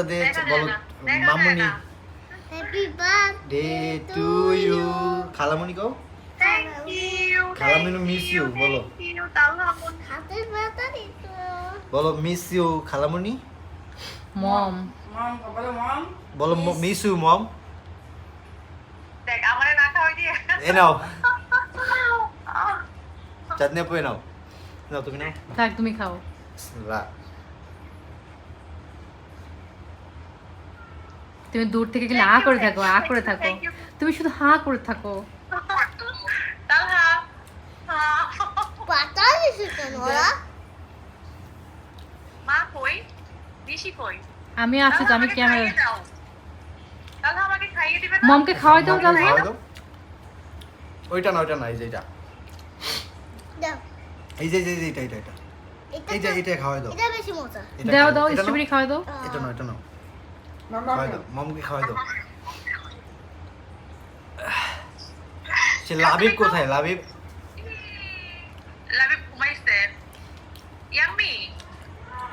বলো মামুনি happy birthday to you খালামুনি কও খালামুনি miss you বলো বলো মিস ইউ খালামুনি মম বলো মিস ইউ মম দেখ আমারে না খাওয়াই দিয়ে এ নাও চাঁদনি আপু এ নাও নাও তুমি নাও থাক তুমি খাও বিসমিল্লাহ তুমি দূর থেকে গেলে আ করে থাকো আ করে থাকো তুমি শুধু হা করে থাকো তালহা পাতা দিছে কেন ওরা মা কই দিশি কই আমি আছি তো আমি ক্যামেরা তালহা আমাকে খাইয়ে দিবে না মমকে খাওয়াই দাও তাহলে খাওয়াই দাও। ওইটা না এই যে এটা দাও এই যে এটা এটা এটা এই যে এটা খাওয়াই দাও এটা বেশি মজা এটা দাও খাওয়াই দাও এটা নাও। স্ট্রবেরি খাওয়াই দাও এটা নাও খাওয়াই দাও মমকে খাওয়াই দাও সে লাবিব কোথায় লাবিব